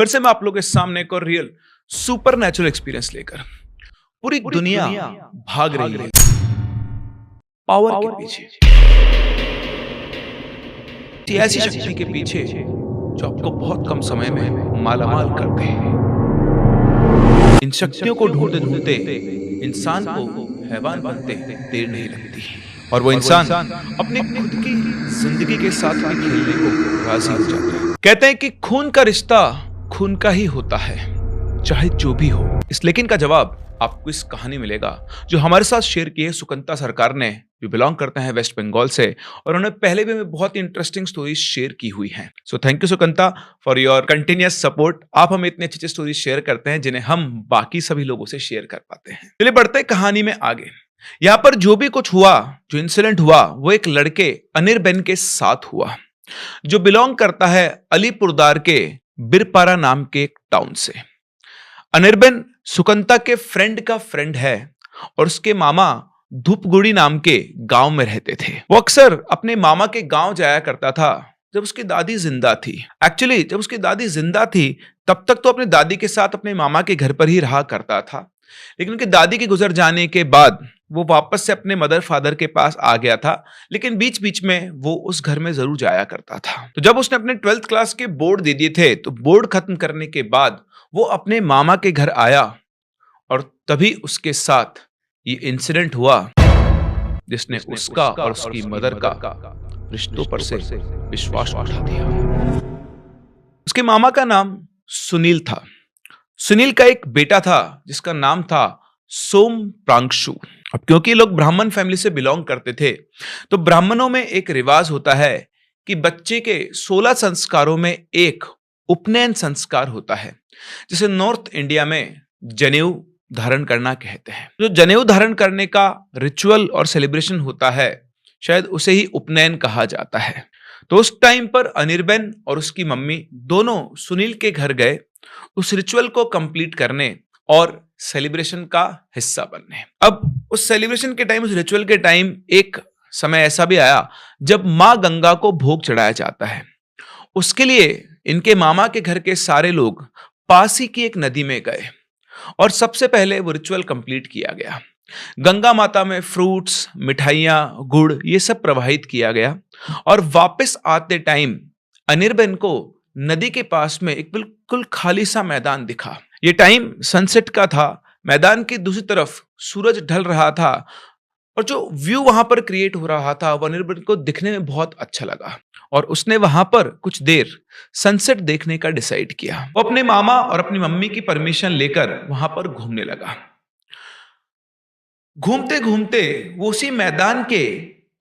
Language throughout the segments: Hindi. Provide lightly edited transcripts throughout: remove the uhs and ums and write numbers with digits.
फिर से मैं आप लोगों के सामने एक और रियल सुपर नेचुरल एक्सपीरियंस लेकर पूरी दुनिया भाग रही है पावर के पीछे, ऐसी शक्ति के पीछे जो आपको बहुत कम समय में मालामाल करते हैं। इन शक्तियों को ढूंढते ढूंढते इंसान को हैवान बनते देर नहीं लगती और वो इंसान अपने खुद की जिंदगी के साथ भी खेलने को राजी हो जाता है। कहते हैं कि खून का रिश्ता खून का ही होता है, चाहे जो भी हो। इस लेकिन का जवाब आपको इस कहानी मिलेगा जो हमारे साथ शेयर की है सुकंता सरकार ने, जो बिलोंग करते हैं वेस्ट बंगाल से, और उन्होंने पहले भी बहुत इंटरेस्टिंग स्टोरीज शेयर की हुई हैं। So thank you Sukanta for your continuous support. आप हमें इतनी अच्छी स्टोरीज शेयर करते हैं जिन्हें हम बाकी सभी लोगों से शेयर कर पाते हैं। चलिए बढ़ते हैं कहानी में आगे। यहाँ पर जो भी कुछ हुआ, जो इंसिडेंट हुआ, वो एक लड़के अनिर्बन के साथ हुआ जो बिलोंग करता है अलीपुरदार के बिरपारा नाम के एक टाउन से। अनिर्बन सुकंता के फ्रेंड का फ्रेंड है और उसके मामा धूपगुड़ी नाम के गांव में रहते थे। वो अक्सर अपने मामा के गांव जाया करता था जब उसकी दादी जिंदा थी। एक्चुअली जब उसकी दादी जिंदा थी तब तक तो अपने दादी के साथ अपने मामा के घर पर ही रहा करता था, लेकिन उनकी दादी के गुजर जाने के बाद वो वापस से अपने मदर फादर के पास आ गया था, लेकिन बीच बीच में वो उस घर में जरूर जाया करता था। तो जब उसने अपने 12th क्लास के बोर्ड दे दिए थे तो बोर्ड खत्म करने के बाद वो अपने मामा के घर आया और तभी उसके साथ ये इंसिडेंट हुआ जिसने उसका और उसकी मदर का रिश्तों पर से विश्वास उठा दिया। उसके मामा का नाम सुनील था। सुनील का एक बेटा था जिसका नाम था सोम प्रांशु। अब क्योंकि लोग ब्राह्मण फैमिली से बिलोंग करते थे तो ब्राह्मणों में एक रिवाज होता है कि बच्चे के 16 संस्कारों में एक उपनयन संस्कार होता है, जिसे नॉर्थ इंडिया में जनेऊ धारण करना कहते हैं। जो जनेऊ धारण करने का रिचुअल और सेलिब्रेशन होता है शायद उसे ही उपनयन कहा जाता है। तो उस टाइम पर अनिर्बन और उसकी मम्मी दोनों सुनील के घर गए उस रिचुअल को कंप्लीट करने और सेलिब्रेशन का हिस्सा बनने। अब उस सेलिब्रेशन के टाइम, उस रिचुअल के टाइम एक समय ऐसा भी आया जब मां गंगा को भोग चढ़ाया जाता है। उसके लिए इनके मामा के घर के सारे लोग पास ही की एक नदी में गए और सबसे पहले वो रिचुअल कंप्लीट किया गया। गंगा माता में फ्रूट्स, मिठाइयां, गुड़ ये सब प्रवाहित किया गया और वापस आते टाइम अनिर्बन को नदी के पास में एक बिल्कुल खाली सा मैदान दिखा। ये टाइम सनसेट का था, मैदान की दूसरी तरफ सूरज ढल रहा था और जो व्यू वहां पर क्रिएट हो रहा था वो अनिर्बन को दिखने में बहुत अच्छा लगा और उसने वहां पर कुछ देर सनसेट देखने का डिसाइड किया। वो अपने मामा और अपनी मम्मी की परमिशन लेकर वहां पर घूमने लगा। घूमते घूमते वो उसी मैदान के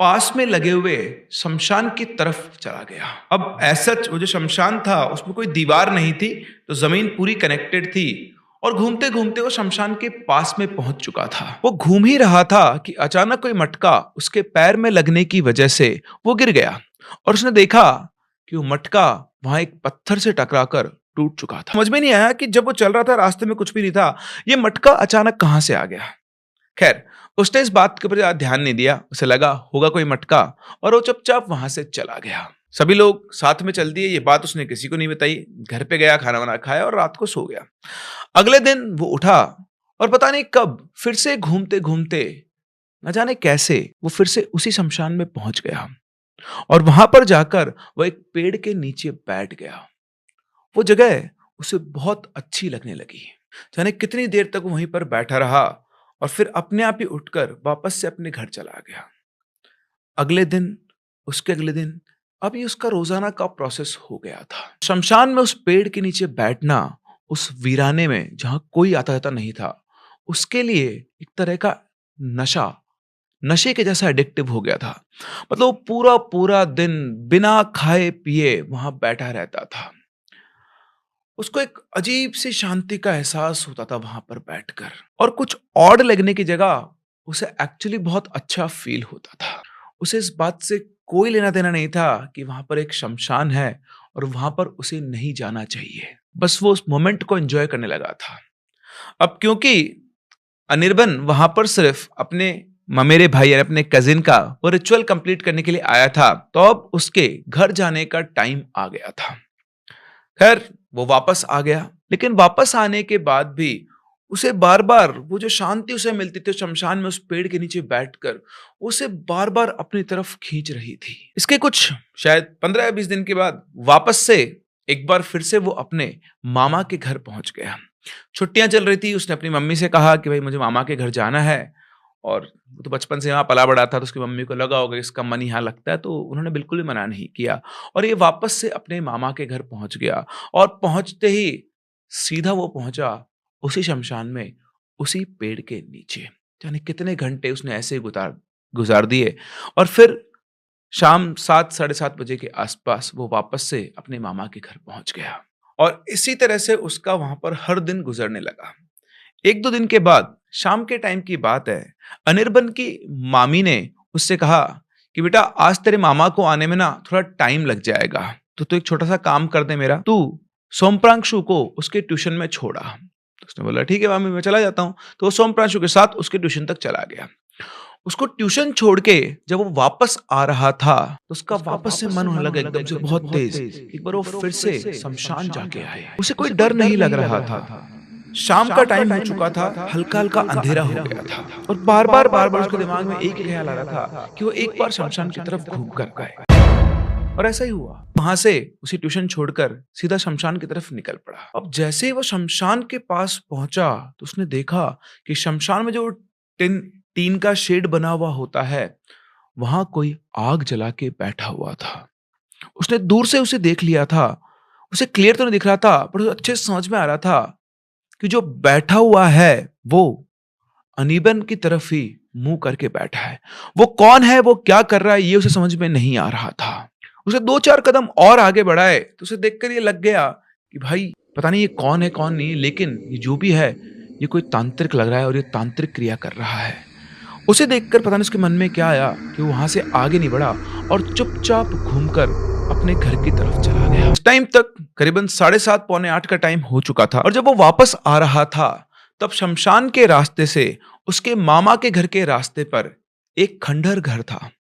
पास में लगे हुए शमशान की तरफ चला गया। अब ऐसा वो जो शमशान था उसमें कोई दीवार नहीं थी, तो जमीन पूरी कनेक्टेड थी और घूमते घूमते वो शमशान के पास में पहुंच चुका था। वो घूम ही रहा था कि अचानक कोई मटका उसके पैर में लगने की वजह से वो गिर गया और उसने देखा कि वो मटका वहां एक पत्थर से टकराकर टूट चुका था। समझ में नहीं आया कि जब वो चल रहा था रास्ते में कुछ भी नहीं था, ये मटका अचानक कहां से आ गया। खैर उसने इस बात के ऊपर ज्यादा ध्यान नहीं दिया, उसे लगा होगा कोई मटका और वो चुपचाप वहां से चला गया। सभी लोग साथ में चल दिए, ये बात उसने किसी को नहीं बताई। घर पे गया, खाना वाना खाया और रात को सो गया। अगले दिन वो उठा और पता नहीं कब फिर से घूमते घूमते न जाने कैसे वो फिर से उसी शमशान में पहुंच गया और वहां पर जाकर वो एक पेड़ के नीचे बैठ गया। वो जगह उसे बहुत अच्छी लगने लगी। जाने कितनी देर तक वहीं पर बैठा रहा और फिर अपने आप ही उठकर वापस से अपने घर चला गया। अगले दिन, उसके अगले दिन, अभी उसका रोजाना का प्रोसेस हो गया था। शमशान में उस पेड़ के नीचे बैठना, उस वीराने में जहां कोई आता जाता नहीं था, उसके लिए एक तरह का नशे के जैसा एडिक्टिव हो गया था। मतलब वो पूरा पूरा दिन बिना खाए पिए वहां बैठा रहता था। उसको एक अजीब सी शांति का एहसास होता था वहां पर बैठकर, और कुछ ऑड लगने की जगह उसे एक्चुअली बहुत अच्छा फील होता था। उसे इस बात से कोई लेना देना नहीं था कि वहां पर एक शमशान है और वहां पर उसे नहीं जाना चाहिए। बस वो उस मोमेंट को एंजॉय करने लगा था। अब क्योंकि अनिर्बन वहां पर सिर्फ अपने ममेरे भाई और अपने कजिन का वो रिचुअल कंप्लीट करने के लिए आया था, तो अब उसके घर जाने का टाइम आ गया था। खैर वो वापस आ गया, लेकिन वापस आने के बाद भी उसे बार-बार वो जो शांति उसे मिलती थी शमशान में उस पेड़ के नीचे बैठकर, उसे बार-बार अपनी तरफ खींच रही थी। इसके कुछ शायद 15 या 20 दिन के बाद वापस से एक बार फिर से वो अपने मामा के घर पहुँच गया। छुट्टियाँ चल रही थी, उसने अपनी मम्मी से कहा कि भई मुझे मामा के घर जाना है और वो तो बचपन से वहाँ पला-बड़ा था, तो उसकी मम्मी को लगा होगा इसका मन यहाँ लगता है, तो उन्होंने बिल्कुल भी मना नहीं किया और ये वापस से अपने मामा के घर पहुँच गया और पहुँचते ही सीधा वो पहुँचा उसी शमशान में, उसी पेड़ के नीचे। जाने कितने घंटे उसने ऐसे ही गुज़ार दिए और फिर शाम 7 साढ़े 7 बजे के आसपास वो वापस से अपने मामा के घर पहुँच गया और इसी तरह से उसका वहाँ पर हर दिन गुज़रने लगा। 1-2 दिन के बाद शाम के टाइम की बात है, अनिर्बन की मामी ने उससे कहा कि बेटा आज तेरे मामा को आने में ना थोड़ा टाइम लग जाएगा, तो तू एक छोटा-सा काम कर दे मेरा, तू सोमप्रांशु को उसके ट्यूशन में छोड़ आ। तो उसने बोला ठीक है मामी मैं चला जाता हूँ। तो वो सोमप्रांशु के साथ उसके ट्यूशन तक चला गया। उसको ट्यूशन छोड़ के जब वो वापस आ रहा था, तो उसका वापस से मन होने लगा एकदम से बहुत तेज। एक बार वो फिर से शमशान जाके आया। उसे कोई डर नहीं लग रहा था। शाम का टाइम हो चुका था, हल्का-हल्का अंधेरा हो गया था और बार-बार उसके दिमाग में एक ही ख्याल आ रहा था कि वो एक बार शमशान की तरफ घूम कर आए। और ऐसा ही हुआ। वहां से उसे ट्यूशन छोड़कर सीधा शमशान की तरफ निकल पड़ा। अब जैसे ही वो शमशान के पास पहुंचा, तो उसने देखा कि शमशान में जो टिन टीन का शेड बना हुआ होता है, वहां कोई आग जला के बैठा हुआ था। उसने दूर से उसे देख लिया था। उसे क्लियर तो नहीं दिख रहा था, पर उसे अच्छे से समझ में आ रहा था कि जो बैठा हुआ है वो अनीबन की तरफ ही मुंह करके बैठा है। वो कौन है, वो क्या कर रहा है, ये उसे समझ में नहीं आ रहा था। उसे 2-4 कदम और आगे बढ़ाए तो उसे देखकर ये लग गया कि भाई पता नहीं ये कौन है कौन नहीं, लेकिन ये जो भी है ये कोई तांत्रिक लग रहा है और ये तांत्रिक क्रिया कर रहा है। उसे देखकर पता नहीं उसके मन में क्या आया कि वो वहां से आगे नहीं बढ़ा और चुपचाप घूमकर अपने घर की तरफ चला गया। उस टाइम तक करीबन 7:30 पौने 8 का टाइम हो चुका था और जब वो वापस आ रहा था तब शमशान के रास्ते से उसके मामा के घर के रास्ते पर एक खंडहर घर था।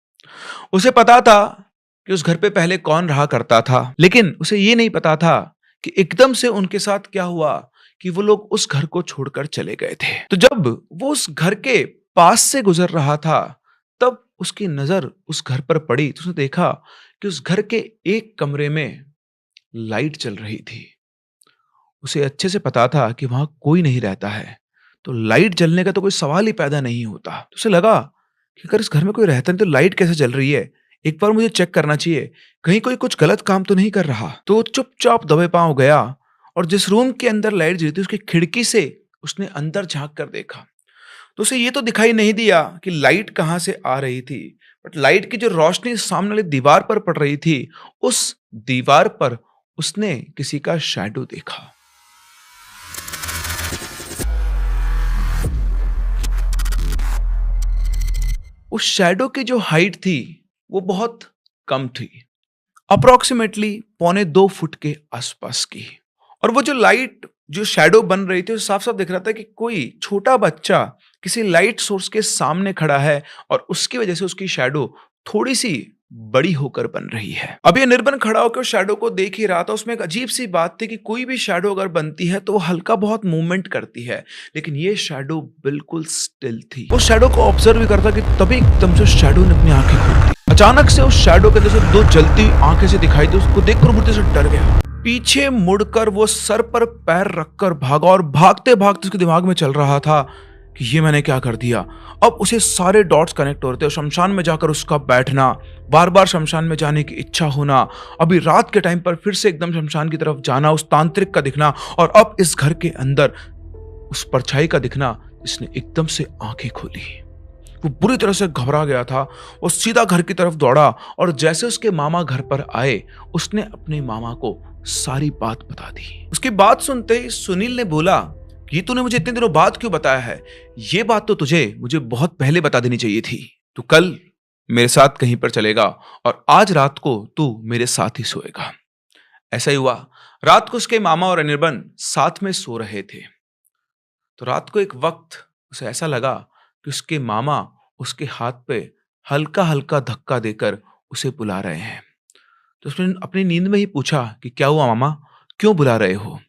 उसे पता था कि उस घर पे पहले कौन रहा करता था, लेकिन उसे ये नहीं पता था कि एकदम से उनके साथ क्या हुआ कि वो लोग उस घर को छोड़कर चले गए थे। तो जब वो उस घर के पास से गुजर रहा था, तब उसकी नजर उस घर पर पड़ी तो उसने देखा कि उस घर के एक कमरे में लाइट चल रही थी। उसे अच्छे से पता था कि वहां कोई नहीं रहता है, तो लाइट जलने का तो कोई सवाल ही पैदा नहीं होता। तो उसे लगा कि अगर इस घर में कोई रहता नहीं तो लाइट कैसे जल रही है, एक बार मुझे चेक करना चाहिए, कहीं कोई कुछ गलत काम तो नहीं कर रहा। तो वो चुपचाप दबे पांव गया और जिस रूम के अंदर लाइट जली थी उसकी खिड़की से उसने अंदर झांक कर देखा। तो उसे ये तो दिखाई नहीं दिया कि लाइट कहाँ से आ रही थी, बट लाइट की जो रोशनी सामने वाली दीवार पर पड़ रही थी, उस दीवार पर उसने किसी का शैडो देखा। उस शैडो की जो हाइट थी वो बहुत कम थी, अप्रोक्सीमेटली पौने 2 फुट के आसपास की। और वो जो लाइट जो शैडो बन रही थी, साफ साफ दिख रहा था कि कोई छोटा बच्चा किसी लाइट सोर्स के सामने खड़ा है और उसकी वजह से उसकी शैडो थोड़ी सी बड़ी होकर बन रही है। अब ये निर्बन खड़ा होकर उस शैडो को देख ही रहा था। उसमें एक अजीब सी बात थी कि कोई भी शैडो अगर बनती है तो वो हल्का बहुत मूवमेंट करती है, लेकिन ये शैडो बिल्कुल स्टिल थी। उस शैडो को ऑब्जर्व भी करता कि तभी एकदम से शैडो ने अपनी आंखें खोल दी। अचानक से उस शैडो के अंदर से 2 जलती आंखें से दिखाई दी। उसको देखकर मुर्दे से डर गया। पीछे मुड़कर वो सर पर पैर रखकर भागा और भागते भागते उसके दिमाग में चल रहा था कि ये मैंने क्या कर दिया। अब उसे सारे डॉट्स कनेक्ट हो रहे थे और शमशान में जाकर उसका बैठना, बार बार शमशान में जाने की इच्छा होना, अभी रात के टाइम पर फिर से एकदम शमशान की तरफ जाना, उस तांत्रिक का दिखना और अब इस घर के अंदर उस परछाई का दिखना जिसने एकदम से आंखें खोली। वो बुरी तरह से घबरा गया था। वो सीधा घर की तरफ दौड़ा और जैसे उसके मामा घर पर आए, उसने अपने मामा को सारी बात बता दी। उसकी बात सुनते ही सुनील ने बोला कि तूने मुझे इतने दिनों बाद क्यों बताया है? ये बात तो तुझे मुझे बहुत पहले बता देनी चाहिए थी। तू कल मेरे साथ कहीं पर चलेगा और आज रात को तू मेरे साथ ही सोएगा। ऐसा ही हुआ। रात को उसके मामा और अनिर्बन साथ में सो रहे थे। तो रात को एक वक्त उसे ऐसा लगा कि उसके मामा उसके हाथ पे हल्का हल्का धक्का देकर उसे बुला रहे हैं। तो उसने अपनी नींद में ही पूछा कि क्या हुआ मामा, क्यों बुला रहे हो?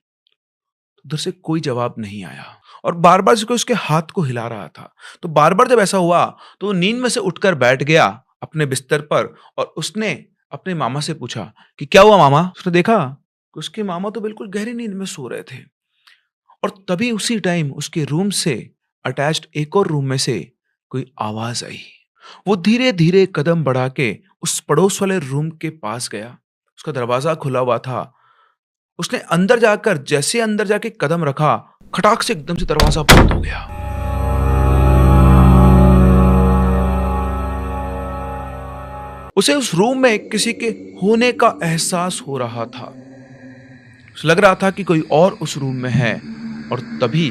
उधर से कोई जवाब नहीं आया और बार-बार से कोई उसके हाथ को हिला रहा था। तो बार-बार जब ऐसा हुआ तो वो नींद में से उठकर बैठ गया अपने बिस्तर पर और उसने अपने मामा से पूछा कि क्या हुआ मामा? उसने देखा कि उसके मामा तो बिल्कुल गहरी नींद में सो रहे थे और तभी उसी टाइम उसके रूम से अटैच्ड एक और रूम में से कोई आवाज आई। वो धीरे-धीरे कदम बढ़ा के उस पड़ोस वाले रूम के पास गया। उसका दरवाजा खुला हुआ था। उसने अंदर जाकर जैसे अंदर जाके कदम रखा, खटाक से एकदम से दरवाजा बंद हो गया। उसे उस रूम में किसी के होने का एहसास हो रहा था। उसे लग रहा था कि कोई और उस रूम में है और तभी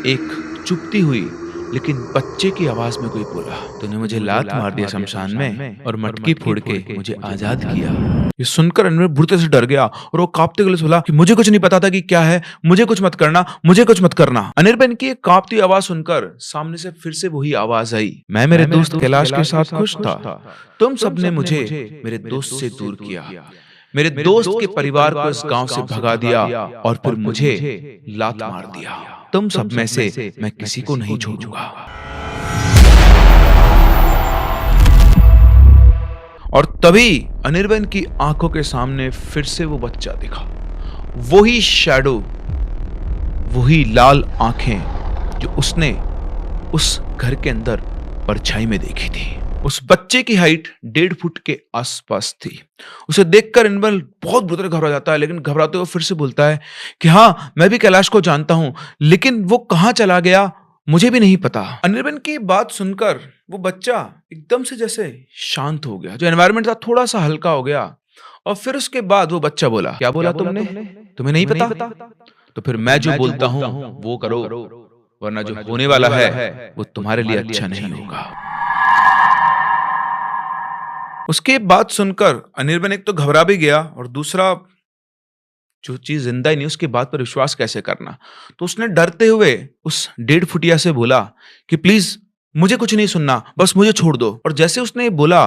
एक चुभती हुई लेकिन बच्चे की आवाज में कोई बोला, तूने मुझे लात मार दिया शमशान में और मटकी फोड़ के मुझे आजाद किया। ये सुनकर अनवर बुरी तरह से डर गया और वो कांपते गले से बोला कि मुझे कुछ नहीं पता था कि क्या है, मुझे कुछ मत करना, मुझे कुछ मत करना। अनिर्बन की एक कांपती आवाज सुनकर सामने से फिर से वही आवाज आई, मैं मेरे दोस्त कैलाश के साथ खुश था, तुम सबने मुझे मेरे दोस्त से दूर किया, मेरे दोस्त के परिवार को इस गांव से भगा दिया और फिर मुझे लात मार दिया। तुम सब में से मैं किसी को नहीं छोड़ूंगा। और तभी अनिर्बन की आंखों के सामने फिर से वो बच्चा दिखा, वही शैडो, वही लाल आंखें जो उसने उस घर के अंदर परछाई में देखी थी। उस बच्चे की हाइट 1.5 फुट के आसपास थी। उसे देखकर अनिर्बन बहुत बुरी तरह घबरा जाता है, लेकिन घबराते हुए फिर से बोलता है कि हाँ, मैं भी कैलाश को जानता हूं, लेकिन वो कहां चला गया मुझे भी नहीं पता। अनिर्बन की बात सुनकर वो बच्चा एकदम से जैसे शांत हो गया, जो एनवायरनमेंट था थोड़ा सा हल्का हो गया और फिर उसके बाद वो बच्चा बोला, क्या बोला तुमने? तुम्हें नहीं पता? तो फिर मैं जो बोलता हूं वो करो, वरना जो होने वाला है वो तुम्हारे लिए अच्छा नहीं होगा। उसके बात सुनकर अनिर्बन एक तो घबरा भी गया और दूसरा जो चीज जिंदा ही नहीं उसके बात पर विश्वास कैसे करना। तो उसने डरते हुए उस 1.5 फुटिया से बोला कि प्लीज मुझे कुछ नहीं सुनना, बस मुझे छोड़ दो। और जैसे उसने बोला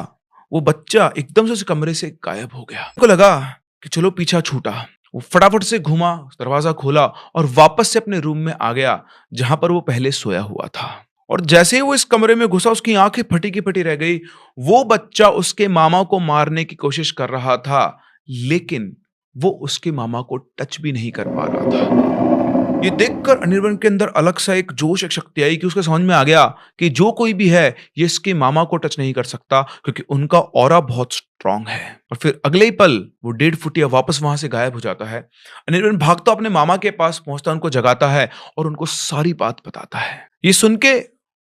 वो बच्चा एकदम से उस कमरे से गायब हो गया। उसको लगा कि चलो पीछा छूटा। वो फटाफट से घुमा, दरवाजा खोला और वापस से अपने रूम में आ गया जहां पर वो पहले सोया हुआ था। और जैसे ही वो इस कमरे में घुसा उसकी आंखें फटी की फटी रह गई। वो बच्चा उसके मामा को मारने की कोशिश कर रहा था, लेकिन वो उसके मामा को टच भी नहीं कर पा रहा था। ये देखकर अनिर्बन के अंदर अलग सा एक जोश, एक शक्ति आई कि उसके समझ में आ गया कि जो कोई भी है ये इसके मामा को टच नहीं कर सकता, क्योंकि उनका ऑरा बहुत स्ट्रांग है। और फिर अगले ही पल वो 1.5 फुटिया वापस वहां से गायब हो जाता है। अनिर्बन भागता अपने मामा के पास पहुंचता, उनको जगाता है और उनको सारी बात बताता है। ये सुन के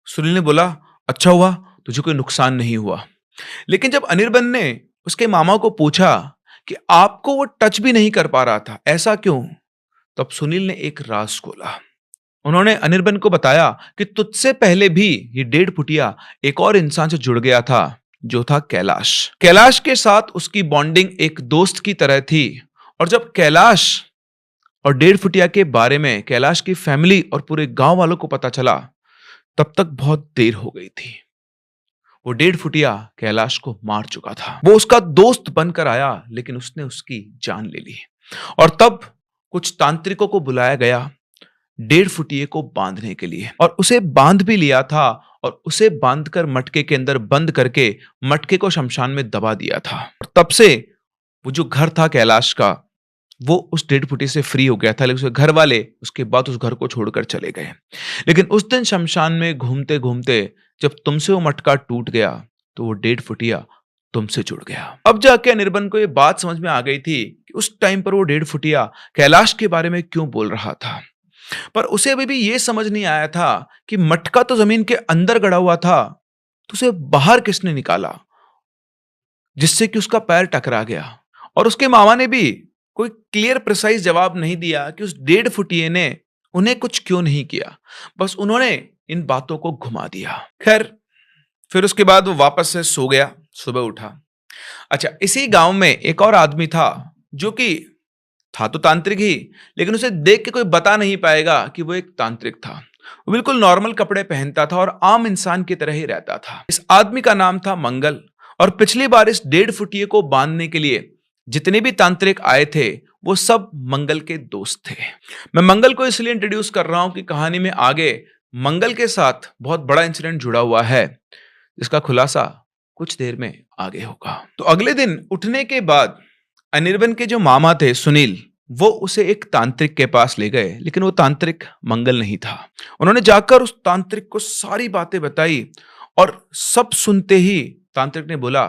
सुनील ने बोला, अच्छा हुआ तुझे कोई नुकसान नहीं हुआ। लेकिन जब अनिर्बन ने उसके मामा को पूछा कि आपको वो टच भी नहीं कर पा रहा था, ऐसा क्यों? तब सुनील ने एक राज खोला। उन्होंने अनिर्बन को बताया कि तुझसे पहले भी ये 1.5 फुटिया एक और इंसान से जुड़ गया था, जो था कैलाश। कैलाश के साथ उसकी बॉन्डिंग एक दोस्त की तरह थी। और जब कैलाश और 1.5 फुटिया के बारे में कैलाश की फैमिली और पूरे गांव वालों को पता चला, तब तक बहुत देर हो गई थी। वो 1.5 फुटिया कैलाश को मार चुका था। वो उसका दोस्त बनकर आया, लेकिन उसने उसकी जान ले ली। और तब कुछ तांत्रिकों को बुलाया गया 1.5 फुटिये को बांधने के लिए, और उसे बांध भी लिया था और उसे बांधकर मटके के अंदर बंद करके मटके को शमशान में दबा दिया था। और तब से वो जो घर था कैलाश का, वो उस 1.5 फुटिये से फ्री हो गया था। लेकिन उसके घर वाले उसके बाद उस घर को छोड़कर चले गए। लेकिन उस दिन शमशान में घूमते घूमते जब तुमसे वो मटका टूट गया, तो वो 1.5 फुटिया तुमसे जुड़ गया। अब जाके अनिर्बन को ये बात समझ में आ गई थी कि उस टाइम पर वो 1.5 फुटिया कैलाश के बारे में क्यों बोल रहा था। पर उसे अभी भी ये समझ नहीं आया था कि मटका तो जमीन के अंदर गड़ा हुआ था, तो उसे बाहर किसने निकाला, जिससे कि उसका पैर टकरा गया। और उसके मामा ने भी कोई क्लियर प्रिसाइज जवाब नहीं दिया कि उस 1.5 फुटिये ने उन्हें कुछ क्यों नहीं किया। बस उन्होंने इन बातों को घुमा दिया। खैर, फिर उसके बाद वो वापस से सो गया। सुबह उठा। अच्छा, इसी गांव में एक और आदमी था जो कि था तो तांत्रिक ही, लेकिन उसे देख के कोई बता नहीं पाएगा कि वो एक तांत्रिक था। वो बिल्कुल नॉर्मल कपड़े पहनता था और आम इंसान की तरह ही रहता था। इस आदमी का नाम था मंगल। और पिछली बार इस 1.5 फुटिये को बांधने के लिए जितने भी तांत्रिक आए थे, वो सब मंगल के दोस्त थे। मैं मंगल को इसलिए इंट्रोड्यूस कर रहा हूं कि कहानी में आगे मंगल के साथ बहुत बड़ा इंसिडेंट जुड़ा हुआ है, जिसका खुलासा कुछ देर में आगे होगा। तो अगले दिन उठने के बाद अनिर्बन के जो मामा थे सुनील, वो उसे एक तांत्रिक के पास ले गए, लेकिन वो तांत्रिक मंगल नहीं था। उन्होंने जाकर उस तांत्रिक को सारी बातें बताई और सब सुनते ही तांत्रिक ने बोला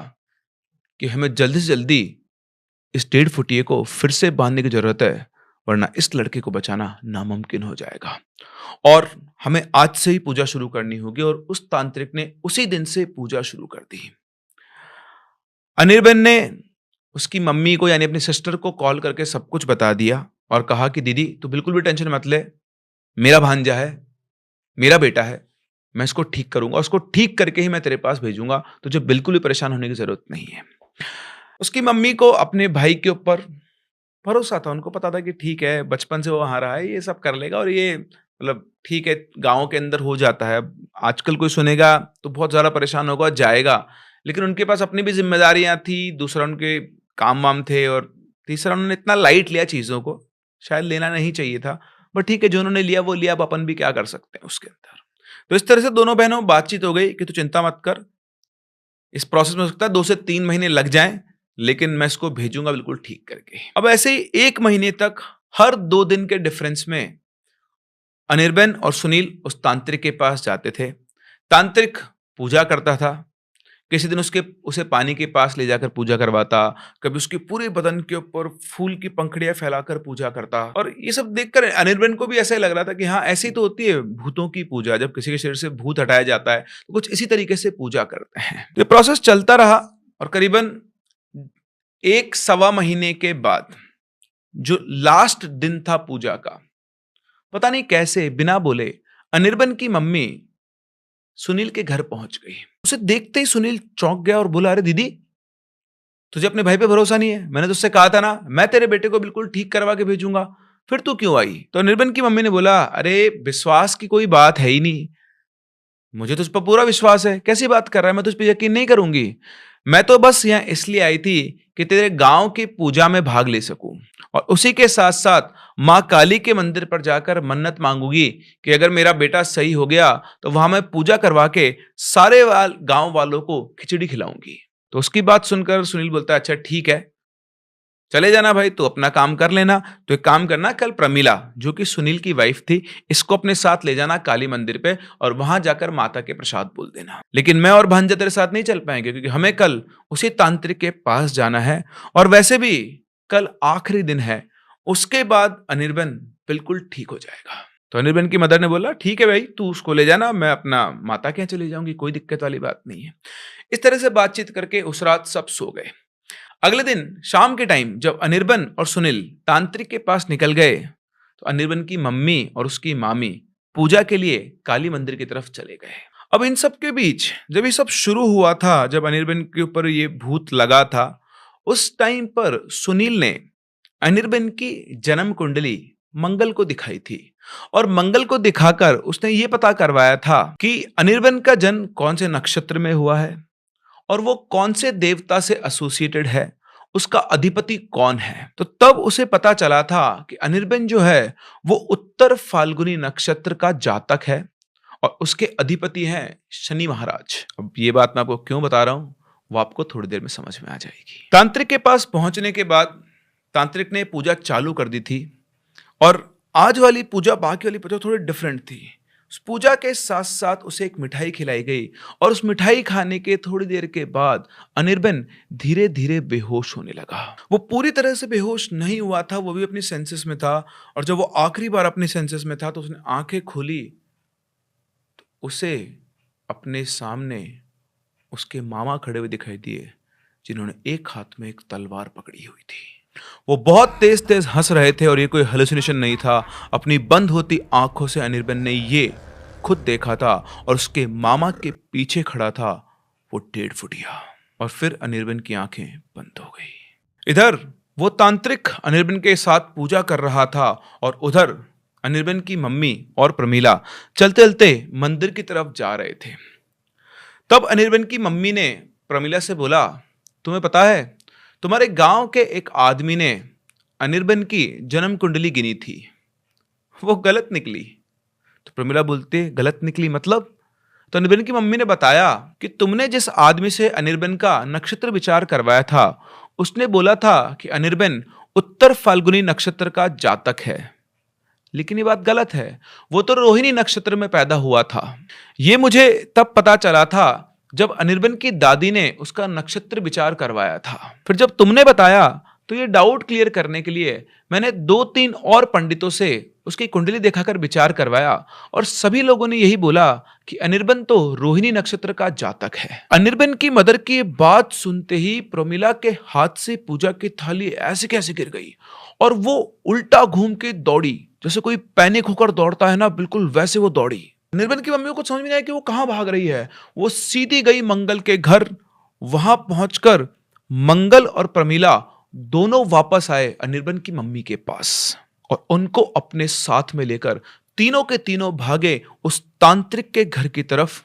कि हमें जल्दी से जल्दी इस 1.5 फुटिये को फिर से बांधने की जरूरत है, वरना इस लड़के को बचाना नामुमकिन हो जाएगा और हमें आज से ही पूजा शुरू करनी होगी। और उस तांत्रिक ने उसी दिन से पूजा शुरू कर दी। अनिर्बन ने उसकी मम्मी को यानी अपनी सिस्टर को कॉल करके सब कुछ बता दिया और कहा कि दीदी तू बिल्कुल भी टेंशन मत ले, मेरा भांजा है, मेरा बेटा है, मैं इसको ठीक करूंगा, उसको ठीक करके ही मैं तेरे पास भेजूंगा, तुझे बिल्कुल भी परेशान होने की जरूरत नहीं है। उसकी मम्मी को अपने भाई के ऊपर भरोसा था, उनको पता था कि ठीक है, बचपन से वो वहां रहा है, ये सब कर लेगा और ये मतलब ठीक है, गांव के अंदर हो जाता है। आजकल कोई सुनेगा तो बहुत ज्यादा परेशान होगा, जाएगा, लेकिन उनके पास अपनी भी जिम्मेदारियां थी, दूसरा उनके काम वाम थे और तीसरा उन्होंने इतना लाइट लिया चीजों को, शायद लेना नहीं चाहिए था, बट ठीक है, जो उन्होंने लिया वो लिया, अब अपन भी क्या कर सकते हैं उसके अंदर। तो इस तरह से दोनों बहनों में बातचीत हो गई कि तू चिंता मत कर, इस प्रोसेस में हो सकता है 2 से 3 महीने लग जाएं, लेकिन मैं इसको भेजूंगा बिल्कुल ठीक करके। अब ऐसे ही 1 महीने तक हर 2 दिन के डिफरेंस में अनिर्बन और सुनील उस तांत्रिक के पास जाते थे। तांत्रिक पूजा करता था, किसी दिन उसे पानी के पास ले जाकर पूजा करवाता, कभी उसके पूरे बदन के ऊपर फूल की पंखुड़ियां फैलाकर पूजा करता। और ये सब देखकर अनिर्बन को भी ऐसा ही लग रहा था कि हाँ, ऐसी तो होती है भूतों की पूजा, जब किसी के शरीर से भूत हटाया जाता है तो कुछ इसी तरीके से पूजा करते हैं। ये प्रोसेस चलता रहा और करीबन 1 सवा महीने के बाद जो लास्ट दिन था पूजा का, पता नहीं कैसे बिना बोले अनिर्बन की मम्मी सुनील के घर पहुंच गई। उसे देखते ही सुनील चौंक गया और बोला, अरे दीदी, तुझे अपने भाई पे भरोसा नहीं है? मैंने तुझसे कहा था ना, मैं तेरे बेटे को बिल्कुल ठीक करवा के भेजूंगा, फिर तू क्यों आई? तो अनिर्बन की मम्मी ने बोला, अरे विश्वास की कोई बात है ही नहीं, मुझे तुझ पर पूरा विश्वास है, कैसी बात कर रहा है, मैं तुझ पर यकीन नहीं करूंगी। मैं तो बस यहाँ इसलिए आई थी कि तेरे गांव की पूजा में भाग ले सकूं और उसी के साथ साथ मां काली के मंदिर पर जाकर मन्नत मांगूंगी कि अगर मेरा बेटा सही हो गया तो वहां मैं पूजा करवा के सारे गांव वालों को खिचड़ी खिलाऊंगी। तो उसकी बात सुनकर सुनील बोलता है, अच्छा ठीक है, चले जाना भाई, तो अपना काम कर लेना। तो एक काम करना, कल प्रमिला जो कि सुनील की वाइफ थी, इसको अपने साथ ले जाना काली मंदिर पे और वहां जाकर माता के प्रसाद बोल देना। लेकिन मैं और भांजा तेरे साथ नहीं चल पाएंगे क्योंकि हमें कल उसी तांत्रिक के पास जाना है और वैसे भी कल आखिरी दिन है, उसके बाद अनिर्बन बिल्कुल ठीक हो जाएगा। तो अनिर्बन की मदर ने बोला, ठीक है भाई, तू उसको ले जाना, मैं अपना माता के यहाँ चली जाऊंगी, कोई दिक्कत वाली बात नहीं है। इस तरह से बातचीत करके उस रात सब सो गए। अगले दिन शाम के टाइम जब अनिर्बन और सुनील तांत्रिक के पास निकल गए तो अनिर्बन की मम्मी और उसकी मामी पूजा के लिए काली मंदिर की तरफ चले गए। अब इन सब के बीच जब ये सब शुरू हुआ था, जब अनिर्बन के ऊपर ये भूत लगा था, उस टाइम पर सुनील ने अनिर्बन की जन्म कुंडली मंगल को दिखाई थी और मंगल को दिखाकर उसने ये पता करवाया था कि अनिर्बन का जन्म कौन से नक्षत्र में हुआ है और वो कौन से देवता से एसोसिएटेड है, उसका अधिपति कौन है। तो तब उसे पता चला था कि अनिर्बन जो है वो उत्तर फाल्गुनी नक्षत्र का जातक है और उसके अधिपति हैं शनि महाराज। अब ये बात मैं आपको क्यों बता रहा हूं, वो आपको थोड़ी देर में समझ में आ जाएगी। तांत्रिक के पास पहुंचने के बाद तांत्रिक ने पूजा चालू कर दी थी और आज वाली पूजा बाकी वाली पूजा थोड़ी डिफरेंट थी। उस पूजा के साथ साथ उसे एक मिठाई खिलाई गई और उस मिठाई खाने के थोड़ी देर के बाद अनिर्बन धीरे धीरे बेहोश होने लगा। वो पूरी तरह से बेहोश नहीं हुआ था, वो भी अपनी सेंसेस में था और जब वो आखिरी बार अपनी सेंसेस में था तो उसने आंखें खोली तो उसे अपने सामने उसके मामा खड़े हुए दिखाई दिए, जिन्होंने एक हाथ में एक तलवार पकड़ी हुई थी। वो बहुत तेज तेज हंस रहे थे और ये कोई हेलुसिनेशन नहीं था। अपनी बंद होती आंखों से अनिर्बन ने ये खुद देखा था और उसके मामा के पीछे खड़ा था वो 1.5 फुटिया। और फिर अनिर्बन की आंखें बंद हो गई। इधर वो तांत्रिक अनिर्बन के साथ पूजा कर रहा था और उधर अनिर्बन की मम्मी और प्रमीला चलते चलते मंदिर की तरफ जा रहे थे। तब अनिर्बन की मम्मी ने प्रमीला से बोला, तुम्हें पता है, तुम्हारे गांव के एक आदमी ने अनिर्बन की जन्म कुंडली गिनी थी, वो गलत निकली। तो प्रमिला बोलते गलत निकली मतलब? तो अनिर्बन की मम्मी ने बताया कि तुमने जिस आदमी से अनिर्बन का नक्षत्र विचार करवाया था, उसने बोला था कि अनिर्बन उत्तर फाल्गुनी नक्षत्र का जातक है। लेकिन ये बात गलत है, वो तो रोहिणी नक्षत्र में पैदा हुआ था। ये मुझे तब पता चला था जब अनिर्बन की दादी ने उसका नक्षत्र विचार करवाया था। फिर जब तुमने बताया तो ये डाउट क्लियर करने के लिए मैंने 2-3 और पंडितों से उसकी कुंडली दिखाकर विचार करवाया और सभी लोगों ने यही बोला कि अनिर्बन तो रोहिणी नक्षत्र का जातक है। अनिर्बन की मदर की बात सुनते ही प्रमिला के हाथ से पूजा की थाली ऐसे कैसे गिर गई और वो उल्टा घूम के दौड़ी, जैसे कोई पैनिक होकर दौड़ता है ना, बिल्कुल वैसे वो दौड़ी। अनिर्बन की मम्मी को समझ में नहीं आया कि वो कहां भाग रही है। वो सीधी गई मंगल के घर। वहां पहुंचकर मंगल और प्रमिला दोनों वापस आए अनिर्बन की मम्मी के पास और उनको अपने साथ में लेकर तीनों के तीनों भागे उस तांत्रिक के घर की तरफ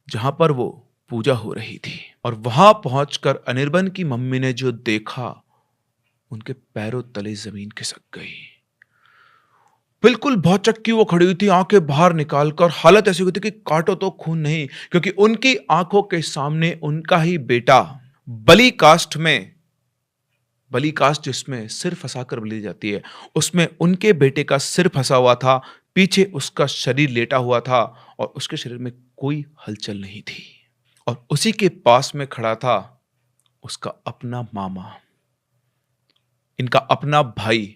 जहां पर वो पूजा हो रही थी। और वहां पहुंचकर अनिर्बन की मम्मी ने जो देखा, उनके पैरों तले जमीन खिसक गई। बिल्कुल भौचक्की वो खड़ी हुई थी, आंखें बाहर निकालकर। हालत ऐसी हुई थी कि काटो तो खून नहीं, क्योंकि उनकी आंखों के सामने उनका ही बेटा बलि कास्ट में, बलि कास्ट जिसमें सिर फंसाकर बलि दी जाती है, उसमें उनके बेटे का सिर फंसा हुआ था। पीछे उसका शरीर लेटा हुआ था और उसके शरीर में कोई हलचल नहीं थी। और उसी के पास में खड़ा था उसका अपना मामा, इनका अपना भाई,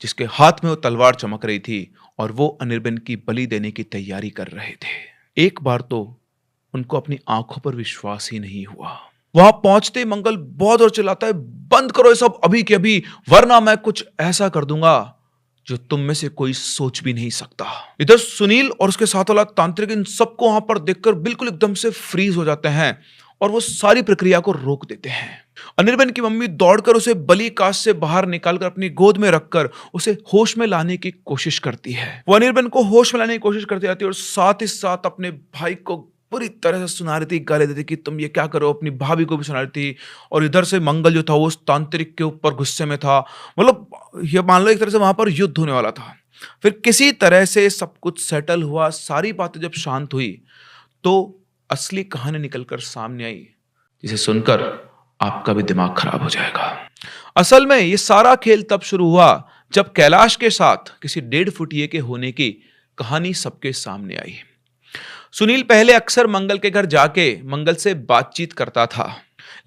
जिसके हाथ में वो तलवार चमक रही थी और वो अनिर्बन की बलि देने की तैयारी कर रहे थे। एक बार तो उनको अपनी आंखों पर विश्वास ही नहीं हुआ। वहां पहुंचते मंगल बहुत जोर चिल्लाता है, बंद करो ये सब अभी के अभी, वरना मैं कुछ ऐसा कर दूंगा जो तुम में से कोई सोच भी नहीं सकता। इधर सुनील और उसके साथ वाला तांत्रिक इन सबको वहां पर देखकर बिल्कुल एकदम से फ्रीज हो जाते हैं और वो सारी प्रक्रिया को रोक देते हैं। अनिर्बन की मम्मी दौड़कर उसे बलि कास्ट से बाहर निकालकर अपनी गोद में रखकर उसे होश में लाने की कोशिश करती है। वो अनिर्बन को होश में लाने की कोशिश करती रहती है और साथ ही साथ अपने भाई को पूरी तरह से सुना रही थी, गाली देती कि तुम ये क्या करो। अपनी भाभी को भी सुना रही थी। और इधर से मंगल जो था वो उस तांत्रिक के ऊपर गुस्से में था। मतलब ये मान लो एक तरह से वहां पर युद्ध होने वाला था। फिर किसी तरह से सब कुछ सेटल हुआ। सारी बातें जब शांत हुई तो असली कहानी निकलकर सामने आई, जिसे सुनकर आपका भी दिमाग खराब हो जाएगा। असल में ये सारा खेल तब शुरू हुआ जब कैलाश के साथ किसी 1.5 फुटिये के होने की कहानी सबके सामने आई। सुनील पहले अक्सर मंगल के घर जाके मंगल से बातचीत करता था,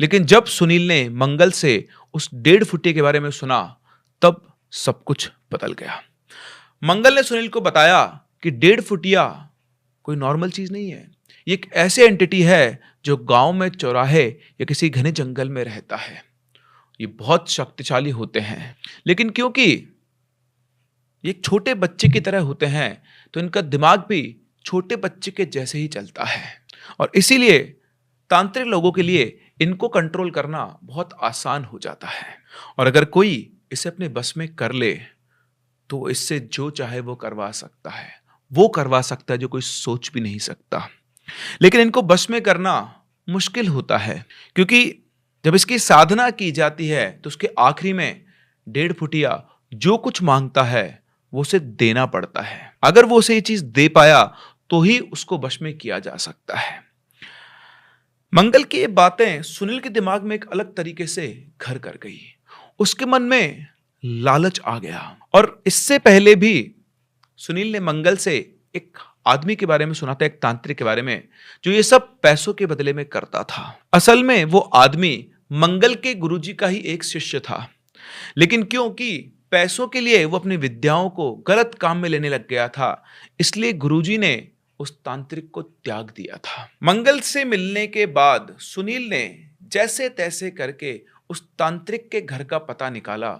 लेकिन जब सुनील ने मंगल से उस 1.5 फुटिये के बारे में सुना तब सब कुछ बदल गया। मंगल ने सुनील को बताया कि 1.5 फुटिया कोई नॉर्मल चीज नहीं है। ये एक ऐसे एंटिटी है जो गांव में चौराहे या किसी घने जंगल में रहता है। ये बहुत शक्तिशाली होते हैं, लेकिन क्योंकि ये एक छोटे बच्चे की तरह होते हैं तो इनका दिमाग भी छोटे बच्चे के जैसे ही चलता है और इसीलिए तांत्रिक लोगों के लिए इनको कंट्रोल करना बहुत आसान हो जाता है। और अगर कोई इसे अपने बस में कर ले तो इससे जो चाहे वो करवा सकता है। वो करवा सकता है जो कोई सोच भी नहीं सकता। लेकिन इनको बस में करना मुश्किल होता है, क्योंकि जब इसकी साधना की जाती है तो उसके आखिरी में 1.5 फुटिया जो कुछ मांगता है वो उसे देना पड़ता है। अगर वो उसे ये चीज दे पाया तो ही उसको वश में किया जा सकता है। मंगल की ये बातें सुनील के दिमाग में एक अलग तरीके से घर कर गई। उसके मन में लालच आ गया। और इससे पहले भी सुनील ने मंगल से एक आदमी के बारे में सुना था, एक तांत्रिक के बारे में, जो ये सब पैसों के बदले में करता था। असल में वो आदमी मंगल के गुरुजी का ही एक शिष्य था, लेकिन क्योंकि पैसों के लिए वो अपनी विद्याओं को गलत काम में लेने लग गया था, इसलिए गुरुजी ने उस तांत्रिक को त्याग दिया था। मंगल से मिलने के बाद सुनील ने जैसे तैसे करके उस तांत्रिक के घर का पता निकाला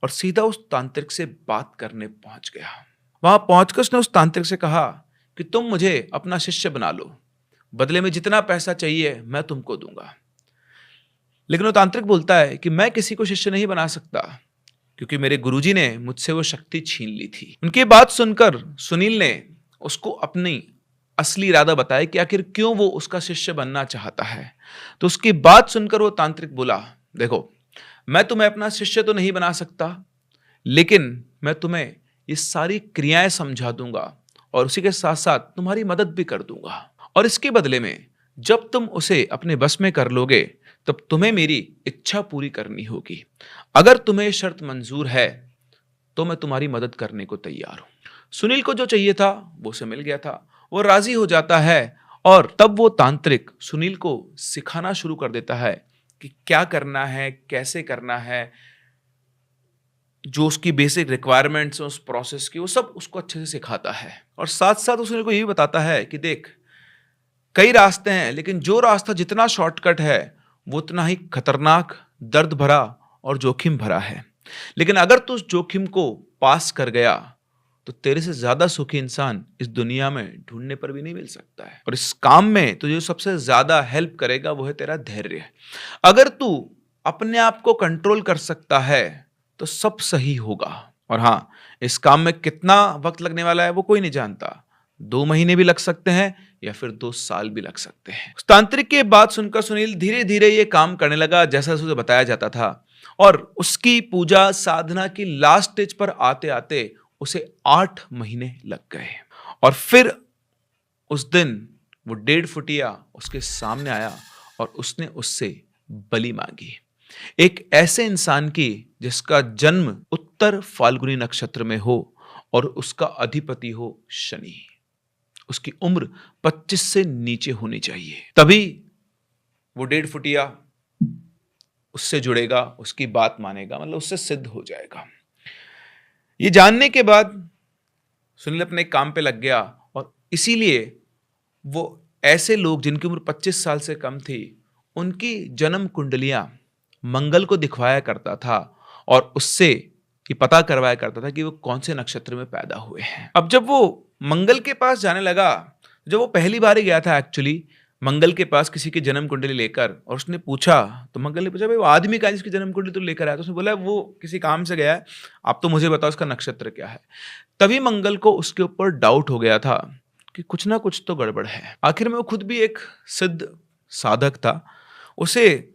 और सीधा उस तांत्रिक से बात करने पहुंच गया। वहां पहुंचकर उसने उस तांत्रिक से कहा कि तुम मुझे अपना शिष्य बना लो, बदले में जितना पैसा चाहिए मैं तुमको दूंगा। लेकिन वो तांत्रिक बोलता है कि मैं किसी को शिष्य नहीं बना सकता, क्योंकि मेरे गुरुजी ने मुझसे वो शक्ति छीन ली थी। उनकी बात सुनकर सुनील ने उसको अपनी असली इरादा बताया कि आखिर क्यों वो उसका शिष्य बनना चाहता है। तो उसकी बात सुनकर वो तांत्रिक बोला, देखो मैं तुम्हें अपना शिष्य तो नहीं बना सकता, लेकिन मैं तुम्हें ये सारी क्रियाएं समझा दूंगा और उसी के साथ साथ तुम्हारी मदद भी कर दूंगा। और इसके बदले में जब तुम उसे अपने बस में कर लोगे तब तुम्हें मेरी इच्छा पूरी करनी होगी। अगर तुम्हें शर्त मंजूर है तो मैं तुम्हारी मदद करने को तैयार हूं। सुनील को जो चाहिए था वो उसे मिल गया था। वो राजी हो जाता है और तब वो तांत्रिक सुनील को सिखाना शुरू कर देता है कि क्या करना है, कैसे करना है, जो उसकी बेसिक रिक्वायरमेंट्स हैं उस प्रोसेस की, वो सब उसको अच्छे से सिखाता है। और साथ साथ सुनील को ये भी बताता है कि देख, कई रास्ते हैं लेकिन जो रास्ता जितना शॉर्टकट है वो उतना ही खतरनाक, दर्द भरा और जोखिम भरा है। लेकिन अगर तू उस जोखिम को पास कर गया तो तेरे से ज्यादा सुखी इंसान इस दुनिया में ढूंढने पर भी नहीं मिल सकता है। और इस काम में तुझे सबसे ज्यादा हेल्प करेगा वो है तेरा धैर्य। अगर तू अपने आप को कंट्रोल कर सकता है तो सब सही होगा। और हाँ, इस काम में कितना वक्त लगने वाला है वो कोई नहीं जानता। 2 महीने भी लग सकते हैं या फिर 2 साल भी लग सकते हैं। उस तांत्रिक की बात सुनकर सुनील धीरे धीरे ये काम करने लगा जैसा उसे बताया जाता था। और उसकी पूजा साधना की लास्ट स्टेज पर आते आते उसे 8 महीने लग गए। और फिर उस दिन वो 1.5 फुटिया उसके सामने आया और उसने उससे बलि मांगी। एक ऐसे इंसान की जिसका जन्म उत्तर फाल्गुनी नक्षत्र में हो और उसका अधिपति हो शनि। उसकी उम्र 25 से नीचे होनी चाहिए, तभी वो 1.5 फुटिया उससे जुड़ेगा, उसकी बात मानेगा, मतलब उससे सिद्ध हो जाएगा। ये जानने के बाद सुनील अपने काम पे लग गया और इसीलिए वो ऐसे लोग जिनकी उम्र 25 साल से कम थी उनकी जन्म कुंडलियां मंगल को दिखवाया करता था और उससे ये पता करवाया करता था कि वो कौन से नक्षत्र में पैदा हुए हैं। अब जब वो मंगल के पास जाने लगा, जब वो पहली बार ही गया था एक्चुअली मंगल के पास किसी की जन्म कुंडली लेकर, और उसने पूछा तो मंगल ने पूछा भाई वो आदमी का जिसकी जन्म कुंडली तो लेकर आया, तो उसने बोला वो किसी काम से गया है, आप तो मुझे बताओ उसका नक्षत्र क्या है। तभी मंगल को उसके ऊपर डाउट हो गया था कि कुछ ना कुछ तो गड़बड़ है। आखिर में वो खुद भी एक सिद्ध साधक था। उसे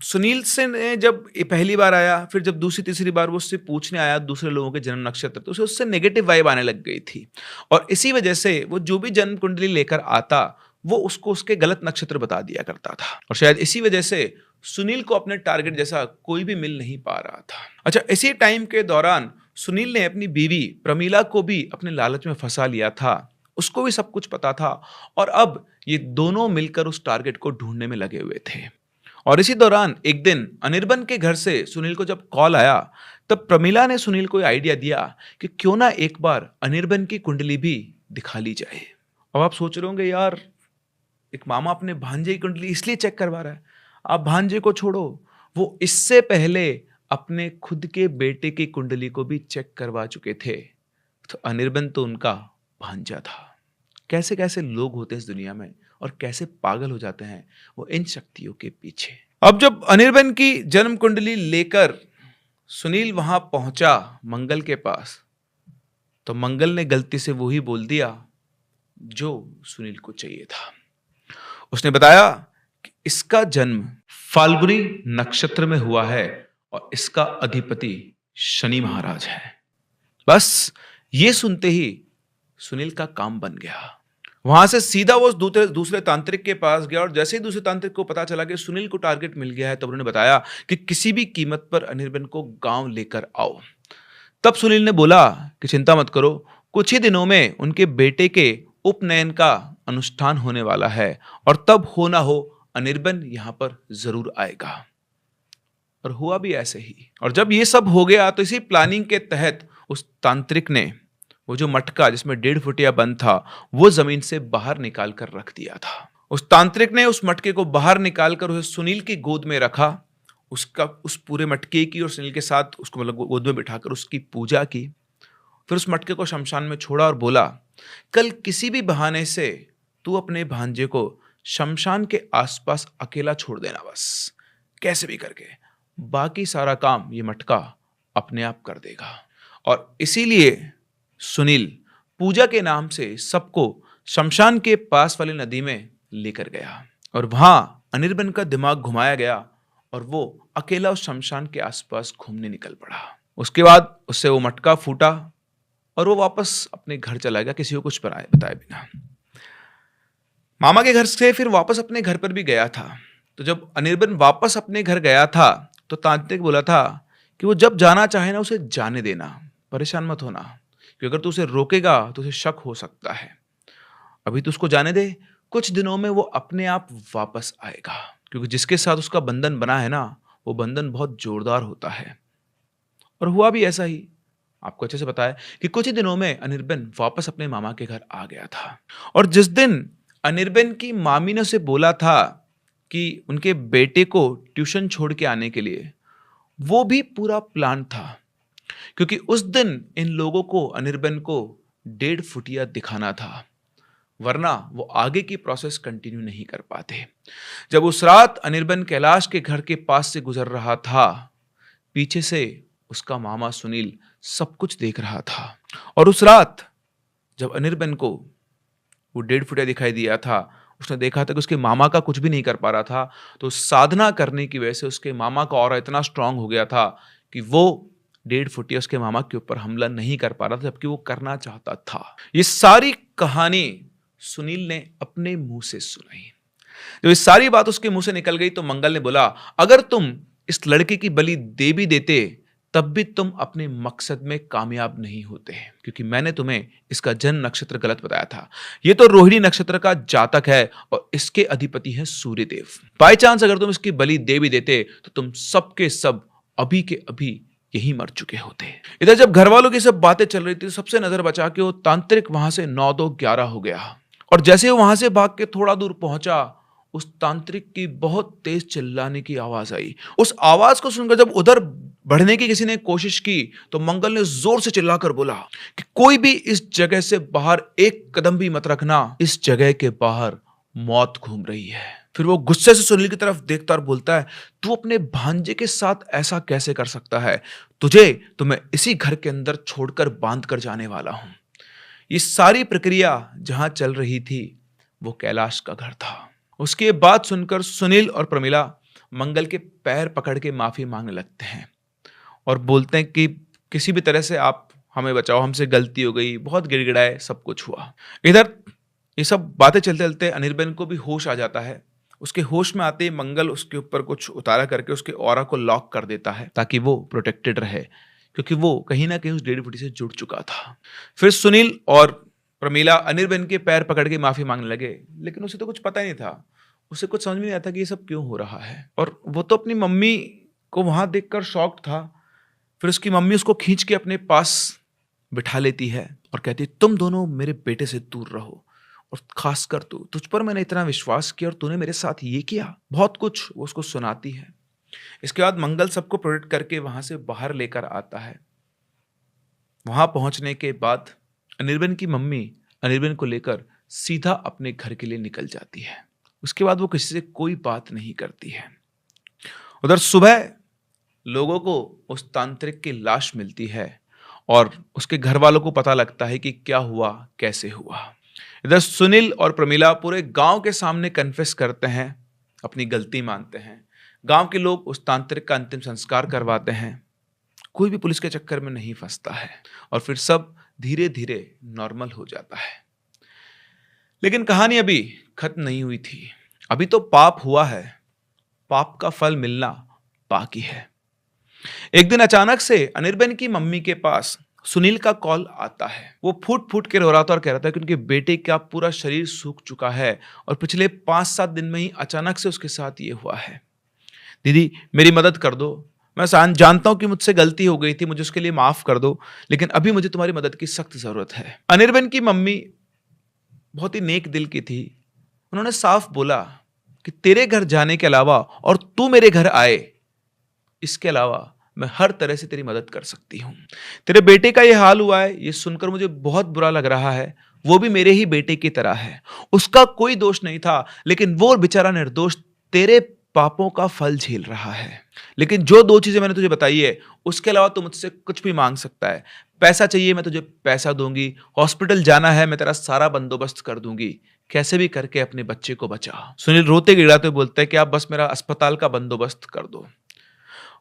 सुनील से ने जब ये पहली बार आया, फिर जब दूसरी तीसरी बार वो उससे पूछने आया दूसरे लोगों के जन्म नक्षत्र, तो उसे उससे नेगेटिव वाइब आने लग गई थी। और इसी वजह से वो जो भी जन्म कुंडली लेकर आता वो उसको उसके गलत नक्षत्र बता दिया करता था। और शायद इसी वजह से सुनील को अपने टारगेट जैसा कोई भी मिल नहीं पा रहा था। अच्छा, इसी टाइम के दौरान सुनील ने अपनी बीवी प्रमीला को भी अपने लालच में फंसा लिया था। उसको भी सब कुछ पता था और अब ये दोनों मिलकर उस टारगेट को ढूंढने में लगे हुए थे। और इसी दौरान एक दिन अनिर्बन के घर से सुनील को जब कॉल आया तब प्रमीला ने सुनील को आइडिया दिया कि क्यों ना एक बार अनिर्बन की कुंडली भी दिखा ली जाए। अब आप सोच रहे होंगे यार, एक मामा अपने भांजे की कुंडली इसलिए चेक करवा रहा है। आप भांजे को छोड़ो, वो इससे पहले अपने खुद के बेटे की कुंडली को भी चेक करवा चुके थे। तो अनिर्बन तो उनका भांजा था। कैसे कैसे लोग होते हैं इस दुनिया में और कैसे पागल हो जाते हैं वो इन शक्तियों के पीछे। अब जब अनिर्बन की जन्म कुंडली लेकर सुनील वहां पहुंचा मंगल के पास, तो मंगल ने गलती से वही बोल दिया जो सुनील को चाहिए था। उसने बताया कि इसका जन्म फाल्गुनी नक्षत्र में हुआ है और इसका अधिपति शनि महाराज है। बस ये सुनते ही सुनील का काम बन गया। वहां से सीधा वो दूसरे तांत्रिक के पास गया और जैसे ही दूसरे तांत्रिक को पता चला कि सुनील को टारगेट मिल गया है तब उन्होंने बताया कि किसी भी कीमत पर अनिर्बन को गांव लेकर आओ। तब सुनील ने बोला कि चिंता मत करो, कुछ ही दिनों में उनके बेटे के उपनयन का अनुष्ठान होने वाला है और तब हो ना हो अनिर्बन यहां पर जरूर आएगा। और हुआ भी ऐसे ही। और जब ये सब हो गया तो इसी प्लानिंग के तहत उस तांत्रिक ने वो जो मटका जिसमें 1.5 फुटिया बंद था वो जमीन से बाहर निकाल कर रख दिया था। उस तांत्रिक ने उस मटके को बाहर निकालकर उसे सुनील की गोद में रखा, उसका उस पूरे मटके की और सुनील के साथ उसको मतलब गोद में बिठाकर उसकी पूजा की। फिर उस मटके को शमशान में छोड़ा और बोला कल किसी भी बहाने से तू अपने भांजे को शमशान के आसपास अकेला छोड़ देना, बस कैसे भी करके, बाकी सारा काम ये मटका अपने आप कर देगा। और इसीलिए सुनील पूजा के नाम से सबको शमशान के पास वाली नदी में लेकर गया और वहां अनिर्बन का दिमाग घुमाया गया और वो अकेला उस शमशान के आसपास घूमने निकल पड़ा। उसके बाद उससे वो मटका फूटा और वो वापस अपने घर चला गया, किसी को कुछ बताए बिना। मामा के घर से फिर वापस अपने घर पर भी गया था। तो जब अनिर्बन वापस अपने घर गया था तो तांत्रिक बोला था कि वो जब जाना चाहे ना उसे जाने देना, परेशान मत होना, क्योंकि अगर तू उसे रोकेगा तो उसे शक हो सकता है। अभी तो उसको जाने दे, कुछ दिनों में वो अपने आप वापस आएगा, क्योंकि जिसके साथ उसका बंधन बना है ना, वो बंधन बहुत जोरदार होता है। और हुआ भी ऐसा ही। आपको अच्छे से पता है कि कुछ ही दिनों में अनिर्बन वापस अपने मामा के घर आ गया था। और जिस दिन अनिर्बन की मामी ने उसे बोला था कि उनके बेटे को ट्यूशन छोड़ के आने के लिए, वो भी पूरा प्लान था, क्योंकि उस दिन इन लोगों को अनिर्बन को 1.5 फुटिया दिखाना था, वरना वो आगे की प्रोसेस कंटिन्यू नहीं कर पाते। जब उस रात अनिर्बन कैलाश के घर के पास से गुजर रहा था, पीछे से उसका मामा सुनील सब कुछ देख रहा था। और उस रात जब अनिर्बन को वो 1.5 फुटिया दिखाई दिया था, उसने देखा था कि उसके मामा का कुछ भी नहीं कर पा रहा था। तो साधना करने की वजह से उसके मामा का ऑरा इतना स्ट्रांग हो गया था कि वो 1.5 फुटिया उसके मामा के ऊपर हमला नहीं कर पा रहा था, जबकि वो करना चाहता था। ये सारी कहानी सुनील ने अपने मुंह से सुनाई। जब ये सारी बात उसके मुंह से निकल गई तो मंगल ने बोला, अगर तुम इस लड़के की बलि दे भी देते तब भी तुम अपने मकसद में कामयाब नहीं होते, क्योंकि मैंने तुम्हें इसका जन्म नक्षत्र गलत बताया था। यह तो रोहिणी नक्षत्र का जातक है और इसके अधिपति है सूर्यदेव। बाय चांस अगर तुम इसकी बलि दे भी देते तो तुम सबके सब अभी के अभी यही मर चुके होते। इधर जब घर वालों की सब बातें चल रही थी, सबसे नजर बचा के वो तांत्रिक वहां से 9-2-11 हो गया। और जैसे वो वहां से भाग के थोड़ा दूर पहुंचा, उस तांत्रिक की बहुत तेज चिल्लाने की आवाज आई। उस आवाज को सुनकर जब उधर बढ़ने की किसी ने कोशिश की तो मंगल ने जोर से चिल्लाकर बोला कि कोई भी इस जगह से बाहर एक कदम भी मत रखना, इस जगह के बाहर मौत घूम रही है। फिर वो गुस्से से सुनील की तरफ देखता और बोलता है, तू अपने भांजे के साथ ऐसा कैसे कर सकता है? तुझे तो मैं इसी घर के अंदर छोड़कर बांध कर जाने वाला हूं। ये सारी प्रक्रिया जहां चल रही थी वो कैलाश का घर था। उसकी बात सुनकर सुनील और प्रमिला मंगल के पैर पकड़ के माफी मांगने लगते हैं और बोलते हैं कि किसी भी तरह से आप हमें बचाओ, हमसे गलती हो गई, बहुत गिड़गिड़ाए, सब कुछ हुआ। इधर ये सब बातें चलते चलते अनिर्बन को भी होश आ जाता है। उसके होश में आते ही मंगल उसके ऊपर कुछ उतारा करके उसके ऑरा को लॉक कर देता है ताकि वो प्रोटेक्टेड रहे, क्योंकि वो कहीं ना कहीं उस 1.5 फुटी से जुड़ चुका था। फिर सुनील और प्रमिला अनिर्बन के पैर पकड़ के माफी मांगने लगे, लेकिन उसे तो कुछ पता ही नहीं था। उसे कुछ समझ में नहीं आता कि ये सब क्यों हो रहा है। और वो तो अपनी मम्मी को वहां देखकर शॉक्ड था। फिर उसकी मम्मी उसको खींच के अपने पास बिठा लेती है और कहती है, तुम दोनों मेरे बेटे से दूर रहो, और खासकर तू, तुझ पर मैंने इतना विश्वास किया और तूने मेरे साथ ये किया। बहुत कुछ वो उसको सुनाती है। इसके बाद मंगल सबको प्रोटेक्ट करके वहां से बाहर लेकर आता है। वहां पहुंचने के बाद अनिर्बन की मम्मी अनिर्बन को लेकर सीधा अपने घर के लिए निकल जाती है। उसके बाद वो किसी से कोई बात नहीं करती है। उधर सुबह लोगों को उस तांत्रिक की लाश मिलती है और उसके घर वालों को पता लगता है कि क्या हुआ, कैसे हुआ। इधर सुनील और प्रमिला पूरे गांव के सामने कन्फेस करते हैं, अपनी गलती मानते हैं। गांव के लोग उस तांत्रिक का अंतिम संस्कार करवाते हैं। कोई भी पुलिस के चक्कर में नहीं फंसता है और फिर सब धीरे धीरे नॉर्मल हो जाता है। लेकिन कहानी अभी खत्म नहीं हुई थी। अभी तो पाप हुआ है, पाप का फल मिलना बाकी है। एक दिन अचानक से अनिर्बन की मम्मी के पास सुनील का कॉल आता है। वो फूट फूट के रो रहा था और कह रहा था कि उनके बेटे का पूरा शरीर सूख चुका है और पिछले 5-7 दिन में ही अचानक से उसके साथ ये हुआ है। दीदी मेरी मदद कर दो, मैं जानता हूं कि मुझसे गलती हो गई थी, मुझे उसके लिए माफ कर दो, लेकिन अभी मुझे तुम्हारी मदद की सख्त जरूरत है। अनिर्बन की मम्मी बहुत ही नेक दिल की थी। उन्होंने साफ बोला कि तेरे घर जाने के अलावा और तू मेरे घर आए, इसके अलावा मैं हर तरह से तेरी मदद कर सकती हूं। तेरे बेटे का यह हाल हुआ है, यह सुनकर मुझे बहुत बुरा लग रहा है। वो भी मेरे ही बेटे की तरह है, उसका कोई दोष नहीं था, लेकिन वो बेचारा निर्दोष तेरे पापों का फल झेल रहा है। लेकिन जो 2 चीजें मैंने तुझे बताई है, उसके अलावा तू मुझसे कुछ भी मांग सकता है। पैसा चाहिए, मैं तुझे पैसा दूंगी। हॉस्पिटल जाना है, मैं तेरा सारा बंदोबस्त कर दूंगी। कैसे भी करके अपने बच्चे को बचा। सुनील रोते गिड़ाते बोलता है कि आप बस मेरा अस्पताल का बंदोबस्त कर दो।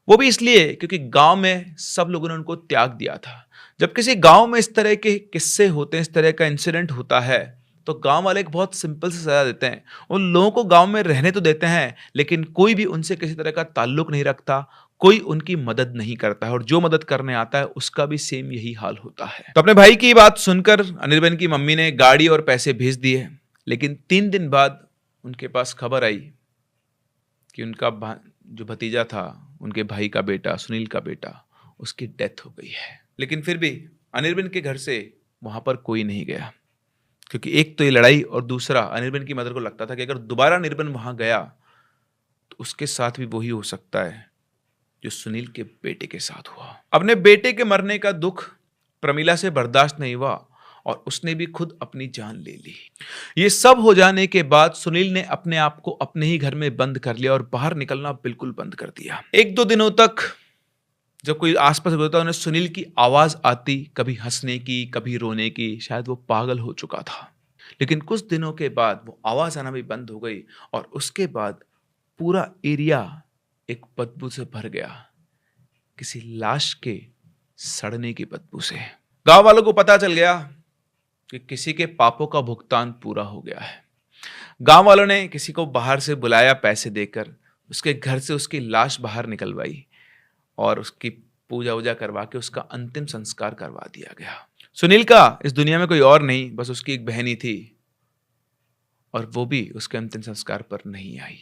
वो भी इसलिए क्योंकि गांव में सब लोगों ने उनको त्याग दिया था। जब किसी गांव में इस तरह के किस्से होते हैं, इस तरह का इंसिडेंट होता है, तो गांव वाले एक बहुत सिंपल सी सजा देते हैं। उन लोगों को गांव में रहने तो देते हैं, लेकिन कोई भी उनसे किसी तरह का ताल्लुक नहीं रखता, कोई उनकी मदद नहीं करता है, और जो मदद करने आता है उसका भी सेम यही हाल होता है। तो अपने भाई की बात सुनकर अनिर्बन की मम्मी ने गाड़ी और पैसे भेज दिए, लेकिन 3 दिन बाद उनके पास खबर आई कि उनका जो भतीजा था, उनके भाई का बेटा, सुनील का बेटा, उसकी डेथ हो गई है। लेकिन फिर भी अनिर्बन के घर से वहां पर कोई नहीं गया, क्योंकि एक तो ये लड़ाई, और दूसरा अनिर्बन की मदर को लगता था कि अगर दोबारा अनिर्बन वहां गया तो उसके साथ भी वही हो सकता है जो सुनील के बेटे के साथ हुआ। अपने बेटे के मरने का दुख प्रमिला से बर्दाश्त नहीं हुआ और उसने भी खुद अपनी जान ले ली। ये सब हो जाने के बाद सुनील ने अपने आप को अपने ही घर में बंद कर लिया और बाहर निकलना बिल्कुल बंद कर दिया। 1-2 दिनों तक जब कोई आसपास होता, उन्हें सुनील की आवाज आती, कभी हंसने की, कभी रोने की, शायद वो पागल हो चुका था। लेकिन कुछ दिनों के बाद वो आवाज आना भी बंद हो गई और उसके बाद पूरा एरिया एक बदबू से भर गया, किसी लाश के सड़ने की बदबू से। गांव वालों को पता चल गया कि किसी के पापों का भुगतान पूरा हो गया है। गांव वालों ने किसी को बाहर से बुलाया, पैसे देकर उसके घर से उसकी लाश बाहर निकलवाई और उसकी पूजा वूजा करवा के उसका अंतिम संस्कार करवा दिया गया। सुनील का इस दुनिया में कोई और नहीं, बस उसकी एक बहन ही थी, और वो भी उसके अंतिम संस्कार पर नहीं आई।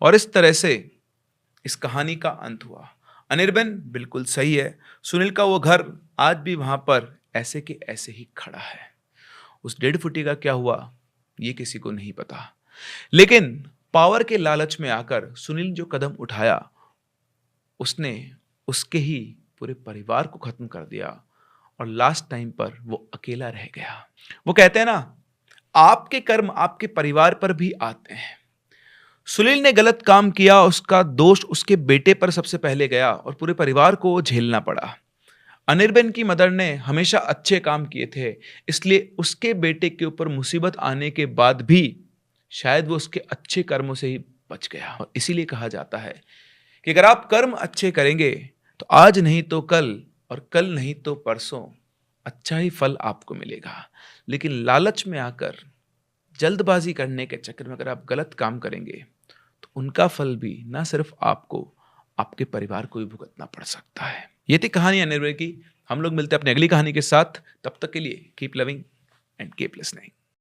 और इस तरह से इस कहानी का अंत हुआ। अनिर्बन बिल्कुल सही है, सुनील का वो घर आज भी वहां पर ऐसे के ऐसे ही खड़ा है। उस 1.5 फुटी का क्या हुआ ये किसी को नहीं पता, लेकिन पावर के लालच में आकर सुनील जो कदम उठाया, उसने उसके ही पूरे परिवार को खत्म कर दिया और लास्ट टाइम पर वो अकेला रह गया। वो कहते हैं ना, आपके कर्म आपके परिवार पर भी आते हैं। सुनील ने गलत काम किया, उसका दोष उसके बेटे पर सबसे पहले गया और पूरे परिवार को झेलना पड़ा। अनिर्बन की मदर ने हमेशा अच्छे काम किए थे, इसलिए उसके बेटे के ऊपर मुसीबत आने के बाद भी शायद वो उसके अच्छे कर्मों से ही बच गया। और इसीलिए कहा जाता है कि अगर आप कर्म अच्छे करेंगे तो आज नहीं तो कल, और कल नहीं तो परसों अच्छा ही फल आपको मिलेगा। लेकिन लालच में आकर, जल्दबाजी करने के चक्कर में अगर आप गलत काम करेंगे तो उनका फल भी ना सिर्फ आपको, आपके परिवार को भी भुगतना पड़ सकता है। ये थी कहानी अनिर्बन की। हम लोग मिलते हैं अपनी अगली कहानी के साथ। तब तक के लिए keep loving and keep listening.